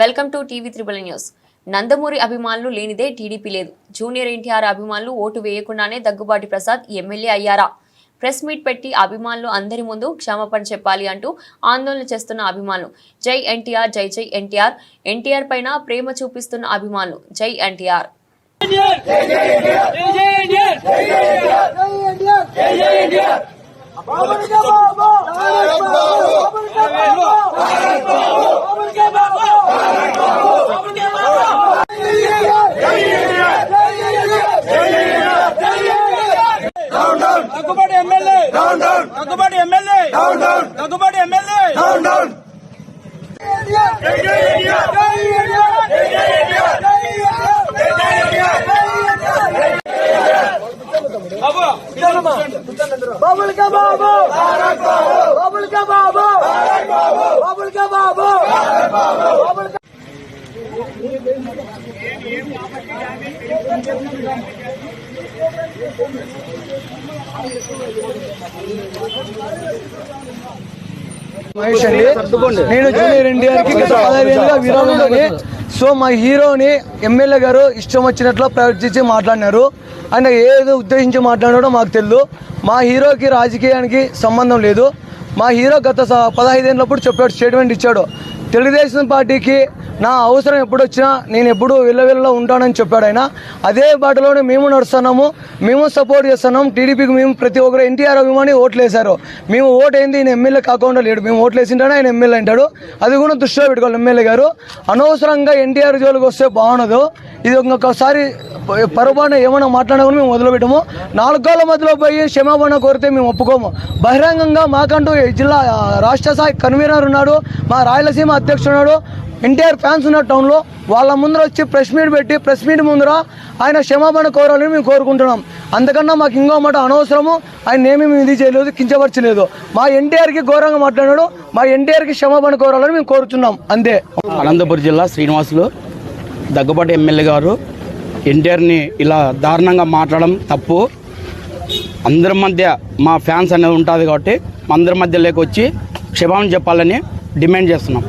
Welcome to TV triple news. Nandamuri అభిమానులు లేనిదే TDP లేదు. జూనియర్ ఎన్టీఆర్ అభిమానులు ఓటు వేయకుండానే దగ్గుబాటి ప్రసాద్ ఎమ్మెల్యే అయ్యారా? ప్రెస్ మీట్ పెట్టి అభిమానులు అందరి ముందు క్షమాపణ చెప్పాలి అంటూ ఆందోళన చేస్తున్న అభిమానులు. జై ఎన్టీఆర్, జై జై ఎన్టీఆర్. ఎన్టీఆర్ పైన ప్రేమ చూపిస్తున్న అభిమానులు. జై NTR. Daggubati MLA Daggubati MLA Daggubati MLA బాబుల్ కా బాబు బాబుల్ కా బాబు బాబుల్ కా బాబు బాబుల్ కా మహేష్ అండి. నేను జూనియర్ ఎన్టీఆర్కి గత 15 ఏళ్ళుగా విరాళంలోని సో మా హీరోని ఎమ్మెల్యే గారు ఇష్టం వచ్చినట్లు ప్రవర్తించి మాట్లాడినారు. ఆయన ఏదో ఉద్దేశించి మాట్లాడాడో మాకు తెలియదు. మా హీరోకి రాజకీయానికి సంబంధం లేదు. మా హీరో గత 15 ఏళ్ళప్పుడు చెప్పాడు, స్టేట్మెంట్ ఇచ్చాడు. తెలుగుదేశం పార్టీకి నా అవసరం ఎప్పుడు వచ్చినా నేను ఎప్పుడు వెళ్ళలో ఉంటానని చెప్పాడు ఆయన. అదే బాటలోనే మేము నడుస్తున్నాము, మేము సపోర్ట్ చేస్తున్నాం టీడీపీకి. మేము ప్రతి ఒక్కరు ఎన్టీఆర్ అభిమాని ఓట్లు వేశారు. మేము ఓటు ఏంది, ఈయన ఎమ్మెల్యే కాకుండా లేడు. మేము ఓట్లు వేసింటానే ఆయన ఎమ్మెల్యే అంటాడు. అది కూడా దృష్టిలో పెట్టుకోవాలి ఎమ్మెల్యే గారు. అనవసరంగా ఎన్టీఆర్ జోలికి వస్తే బాగుండదు. ఇది ఇంకొకసారి పొరపాటున ఏమైనా మాట్లాడినా కూడా మేము వదిలిపెట్టము. 4 గోళ్ల మధ్యలో పోయి క్షమాపణ కోరితే మేము ఒప్పుకోము. బహిరంగంగా మాకంటూ జిల్లా రాష్ట్ర స్థాయి కన్వీనర్ ఉన్నాడు, మా రాయలసీమ అధ్యక్షుడు ఉన్నాడు, ఎన్టీఆర్ ఫ్యాన్స్ ఉన్న టౌన్లో. వాళ్ళ ముందర వచ్చి ప్రెస్ మీట్ పెట్టి ప్రెస్ మీట్ ముందర ఆయన క్షమాపణ కోరాలని మేము కోరుకుంటున్నాం. అంతకన్నా మాకు ఇంకో మాట అనవసరము. ఆయన ఏమీ మేము ఇది చేయలేదు, కించపరచలేదు. మా ఎన్టీఆర్కి ఘోరంగా మాట్లాడాడు. మా ఎన్టీఆర్కి క్షమాపణ కోరాలని మేము కోరుతున్నాం, అంతే. అనంతపురం జిల్లా శ్రీనివాసులు దగ్గుబాటి ఎమ్మెల్యే గారు ఎన్టీఆర్ని ఇలా దారుణంగా మాట్లాడడం తప్పు. అందరి మధ్య మా ఫ్యాన్స్ అనేది ఉంటుంది కాబట్టి అందరి మధ్య లేకొచ్చి క్షమాపణ చెప్పాలని డిమాండ్ చేస్తున్నాం.